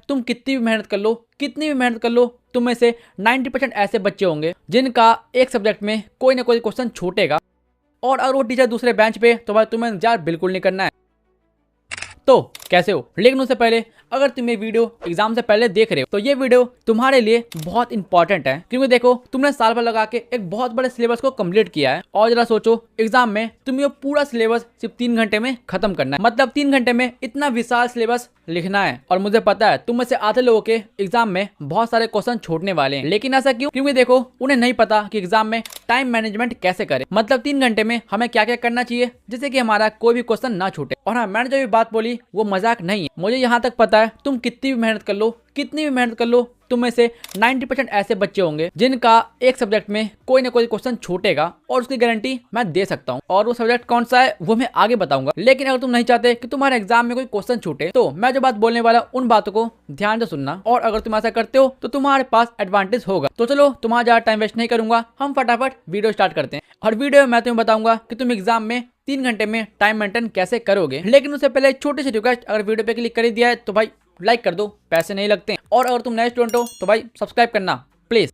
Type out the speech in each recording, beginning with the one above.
तुम कितनी भी मेहनत कर लो, कितनी भी मेहनत कर लो, तुम में से 90% ऐसे बच्चे होंगे जिनका एक सब्जेक्ट में कोई ना कोई क्वेश्चन छूटेगा। और अगर वो टीचर दूसरे बेंच पे, तो भाई तुम्हें इंतजार बिल्कुल नहीं करना है। तो कैसे हो? लेकिन उससे पहले अगर तुम ये वीडियो एग्जाम से पहले देख रहे हो तो ये वीडियो तुम्हारे लिए बहुत इंपॉर्टेंट है, क्योंकि देखो तुमने साल भर लगा के एक बहुत बड़े सिलेबस को कंप्लीट किया है। और जरा सोचो, एग्जाम में तुम ये पूरा सिलेबस सिर्फ 3 घंटे में खत्म करना है। मतलब 3 घंटे में इतना विशाल सिलेबस लिखना है। और मुझे पता है तुम में से आधे लोगों के एग्जाम में बहुत सारे क्वेश्चन छूटने वाले हैं। लेकिन ऐसा क्यों? क्योंकि देखो उन्हें नहीं पता कि एग्जाम में टाइम मैनेजमेंट कैसे करें। मतलब 3 घंटे में हमें क्या क्या करना चाहिए जिससे कि हमारा कोई भी क्वेश्चन ना छूटे। और हाँ, मैंने जो भी बात बोली वो मजाक नहीं है। मुझे यहाँ तक पता है तुम कितनी भी मेहनत कर लो, कितनी भी मेहनत कर लो, तुम में से 90% ऐसे बच्चे होंगे जिनका एक सब्जेक्ट में कोई ना कोई क्वेश्चन छूटेगा। और उसकी गारंटी मैं दे सकता हूँ। और वो सब्जेक्ट कौन सा है वो मैं आगे बताऊंगा। लेकिन अगर तुम नहीं चाहते कि तुम्हारे एग्जाम में कोई क्वेश्चन छूटे तो मैं जो बात बोलने वाला उन बातों को ध्यान से सुनना। और अगर तुम ऐसा करते हो तो तुम्हारे पास एडवांटेज होगा। तो चलो, तुम्हारा ज्यादा टाइम वेस्ट नहीं करूंगा, हम फटाफट वीडियो स्टार्ट करते हैं। और वीडियो में मैं तुम्हें बताऊंगा कि तुम एग्जाम में 3 घंटे में टाइम मेंटेन कैसे करोगे। लेकिन उससे पहले छोटी सी रिक्वेस्ट, अगर वीडियो पे क्लिक कर दिया है तो भाई लाइक कर दो, पैसे नहीं लगते। और अगर तुम नए स्टूडेंट हो तो भाई सब्सक्राइब करना प्लीज।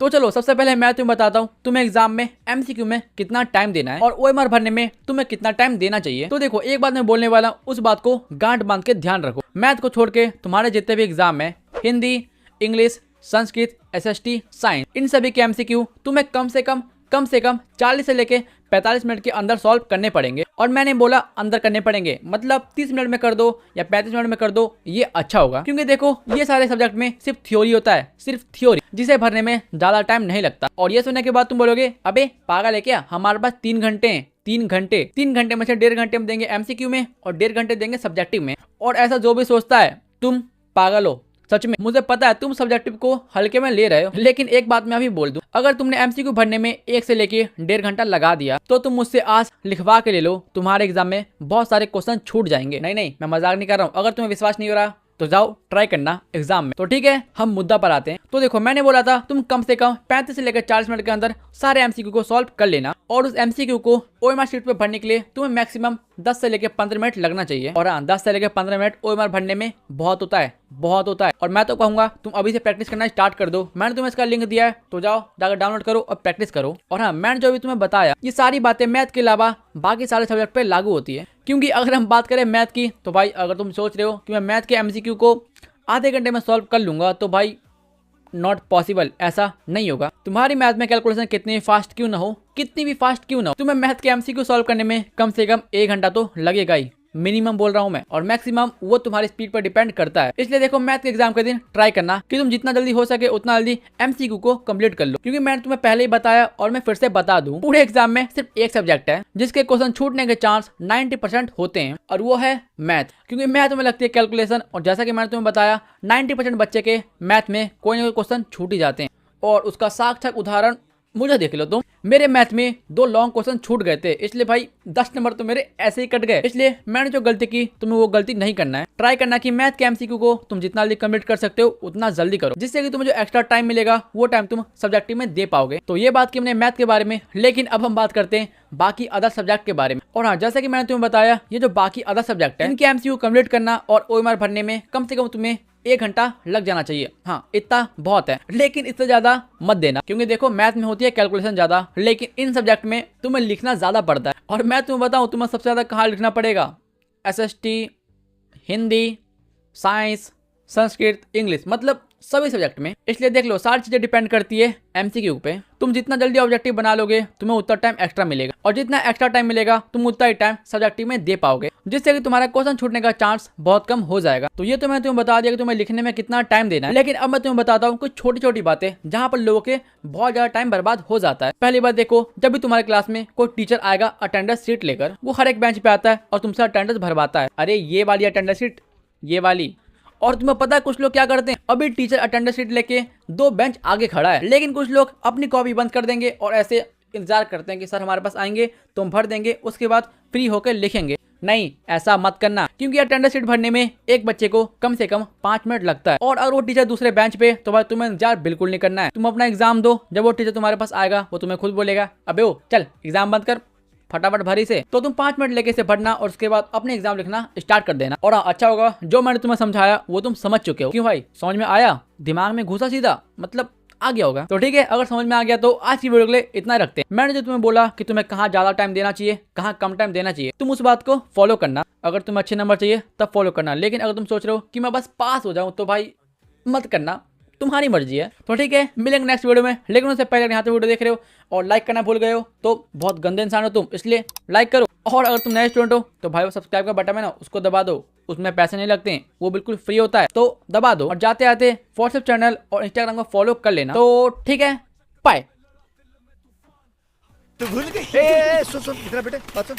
तो चलो, सबसे पहले मैं तुम्हें बताता हूँ तुम्हें एग्जाम में एमसीक्यू में कितना टाइम देना है और ओएमआर भरने में तुम्हें कितना टाइम देना चाहिए। तो देखो, एक बात मैं बोलने वाला हूँ, उस बात को गांठ बांध के ध्यान रखो। मैथ को छोड़ के तुम्हारे जितने भी एग्जाम है, Hindi, English, Sanskrit, SST, science, इन सभी के एमसीक्यू तुम्हें कम से कम 40 से लेके 45 मिनट के अंदर सॉल्व करने पड़ेंगे। और मैंने बोला अंदर करने पड़ेंगे, मतलब 30 मिनट में कर दो या 35 मिनट में कर दो, ये अच्छा होगा। क्योंकि देखो ये सारे सब्जेक्ट में सिर्फ थ्योरी होता है, सिर्फ थ्योरी, जिसे भरने में ज्यादा टाइम नहीं लगता। और ये सुनने के बाद तुम बोलोगे, अबे पागल है क्या, हमारे पास 3 घंटे हैं। 3 घंटे में से 1.5 घंटे हम देंगे एमसीक्यू में और 1.5 घंटे देंगे सब्जेक्टिव में। और ऐसा जो भी सोचता है तुम पागल हो। सच में मुझे पता है तुम सब्जेक्टिव को हल्के में ले रहे हो। लेकिन एक बात मैं अभी बोल दूं, अगर तुमने एमसीक्यू भरने में 1 से लेके 1.5 घंटा लगा दिया तो तुम मुझसे आज लिखवा के ले लो, तुम्हारे एग्जाम में बहुत सारे क्वेश्चन छूट जाएंगे। नहीं, मैं मजाक नहीं कर रहा हूँ। अगर तुम्हें विश्वास नहीं हो रहा तो जाओ ट्राई करना एग्जाम में। तो ठीक है, हम मुद्दा पर आते हैं। तो देखो, मैंने बोला था तुम कम से कम 35 से लेकर 40 मिनट के अंदर सारे एमसीक्यू को सॉल्व कर लेना। और उस एमसीक्यू को ओएमआर शीट पे भरने के लिए तुम्हें मैक्सिमम 10 से लेकर 15 मिनट लगना चाहिए। और हाँ, 10 से लेकर 15 मिनट ओएमआर भरने में बहुत होता है, बहुत होता है। और मैं तो कहूंगा तुम अभी से प्रैक्टिस करना स्टार्ट कर दो। मैंने तुम्हें इसका लिंक दिया है, तो जाओ जाकर डाउनलोड करो और प्रैक्टिस करो। और हाँ, मैंने जो भी तुम्हें बताया ये सारी बातें मैथ के अलावा बाकी सारे सब्जेक्ट पे लागू होती है। क्योंकि अगर हम बात करें मैथ की, तो भाई अगर तुम सोच रहे हो कि मैं मैथ के एमसीक्यू को आधे घंटे में सॉल्व कर लूंगा, तो भाई नॉट पॉसिबल, ऐसा नहीं होगा। तुम्हारी मैथ में कैलकुलेशन कितनी फास्ट क्यों ना हो, कितनी भी फास्ट क्यों ना हो, तुम्हें मैथ के एमसीक्यू सॉल्व करने में कम से कम 1 घंटा तो लगेगा ही, मिनिमम बोल रहा हूं मैं। और मैक्सिमम वो तुम्हारी स्पीड पर डिपेंड करता है। इसलिए देखो, मैथ के एग्जाम के दिन ट्राई करना कि तुम जितना जल्दी हो सके उतना जल्दी एमसीक्यू को कंप्लीट कर लो। क्योंकि मैंने तुम्हें पहले ही बताया और मैं फिर से बता दूं, पूरे एग्जाम में सिर्फ एक सब्जेक्ट है जिसके क्वेश्चन छूटने के चांस 90% होते हैं, और वो है मैथ। क्योंकि मैथ में लगती है कैलकुलेशन, और जैसा कि मैंने तुम्हें बताया 90% बच्चे के मैथ में कोई ना कोई क्वेश्चन छूट ही जाते हैं। और उसका सार्थक उदाहरण मुझे देख लो तुम। मेरे मैथ में 2 लॉन्ग क्वेश्चन छूट गए थे, इसलिए भाई 10 नंबर तो मेरे ऐसे ही कट गए। इसलिए मैंने जो गलती की तुम्हें वो गलती नहीं करना है। ट्राई करना कि मैथ के एमसीक्यू को तुम जितना जल्दी कंप्लीट कर सकते हो उतना जल्दी करो, जिससे कि तुम्हें जो एक्स्ट्रा टाइम मिलेगा वो टाइम तुम सब्जेक्टिव में दे पाओगे। तो ये बात की हमने मैथ के बारे में। लेकिन अब हम बात करते हैं बाकी अदर सब्जेक्ट के बारे में। और हाँ, जैसे कि मैंने तुम्हें बताया, ये जो बाकी अदर सब्जेक्ट है इनके एमसीक्यू कंप्लीट करना और ओएमआर भरने में कम से कम तुम्हें 1 घंटा लग जाना चाहिए। हाँ, इतना बहुत है, लेकिन इससे ज्यादा मत देना। क्योंकि देखो, मैथ में होती है कैलकुलेशन ज्यादा, लेकिन इन सब्जेक्ट में तुम्हें लिखना ज्यादा पड़ता है। और मैं तुम्हें बताऊं तुम्हें सबसे ज्यादा कहाँ लिखना पड़ेगा, SST, Hindi, science, Sanskrit, English, मतलब सभी सब्जेक्ट में। इसलिए देख लो, सारी चीजें डिपेंड करती है एमसीक्यू पे। तुम जितना जल्दी ऑब्जेक्टिव बना लोगे तुम्हें उतना टाइम एक्स्ट्रा मिलेगा, और जितना एक्स्ट्रा टाइम मिलेगा तुम उतना ही टाइम सब्जेक्टिव में दे पाओगे, जिससे कि तुम्हारा क्वेश्चन छूटने का चांस बहुत कम हो जाएगा। तो ये तो मैं तुम्हें बता दिया कि तुम्हें लिखने में कितना टाइम देना है। लेकिन अब मैं तुम्हें बताता हूँ कुछ छोटी छोटी बातें जहाँ पर लोगों के बहुत ज्यादा टाइम बर्बाद हो जाता है। पहली बात देखो, जब भी तुम्हारे क्लास में कोई टीचर आएगा अटेंडेंस सीट लेकर, वो हर एक बेंच पे आता है और तुमसे अटेंडेंस भरवाता है। अरे ये वाली अटेंडेंस सीट, ये वाली। और तुम्हें पता है कुछ लोग क्या करते हैं, अभी टीचर अटेंडेंस शीट लेके 2 बेंच आगे खड़ा है, लेकिन कुछ लोग अपनी कॉपी बंद कर देंगे और ऐसे इंतजार करते हैं कि सर हमारे पास आएंगे तो हम भर देंगे, उसके बाद फ्री होकर लिखेंगे। नहीं, ऐसा मत करना, क्योंकि अटेंडेंस शीट भरने में एक बच्चे को कम से कम 5 मिनट लगता है। और अगर वो टीचर दूसरे बेंच पे, तो भाई तुम्हें इंतजार बिल्कुल नहीं करना है। तुम अपना एग्जाम दो, जब वो टीचर तुम्हारे पास आएगा वो तुम्हें खुद बोलेगा, अबे ओ चल एग्जाम बंद कर, फटाफट भरी से, तो तुम 5 मिनट लेके इसे पढ़ना और उसके बाद अपने एग्जाम लिखना स्टार्ट कर देना। और हाँ, अच्छा होगा जो मैंने तुम्हें समझाया वो तुम समझ चुके हो। क्यों भाई, समझ में आया? दिमाग में घुसा सीधा, मतलब आ गया होगा। तो ठीक है, अगर समझ में आ गया तो आज की वीडियो के लिए इतना ही रखते हैं। मैंने जो तुम्हें बोला कि तुम्हें कहाँ ज्यादा टाइम देना चाहिए, कहाँ कम टाइम देना चाहिए, तुम उस बात को फॉलो करना। अगर तुम्हें अच्छे नंबर चाहिए तब फॉलो करना, लेकिन अगर तुम सोच रहे हो कि मैं बस पास हो जाऊं तो भाई मत करना, तुम्हारी मर्जी है। तो ठीक है, मिलेंगे नेक्स्ट वीडियो में। लेकिन उससे पहले यहाँ पे वीडियो देख रहे हो और लाइक करना भूल गए हो तो बहुत गंदे इंसान हो तुम, इसलिए लाइक करो। और अगर तुम नए स्टूडेंट हो तो भाई वो सब्सक्राइब का बटन है ना, उसको दबा दो, उसमें पैसे नहीं लगते हैं, वो बिल्कुल फ्री होता है, तो दबा दो। और जाते आते व्हाट्सएप चैनल और इंस्टाग्राम को फॉलो कर लेना। तो ठीक है, बाय। तू भूल गई? सुन सुन, इधर बेटे, बात सुन।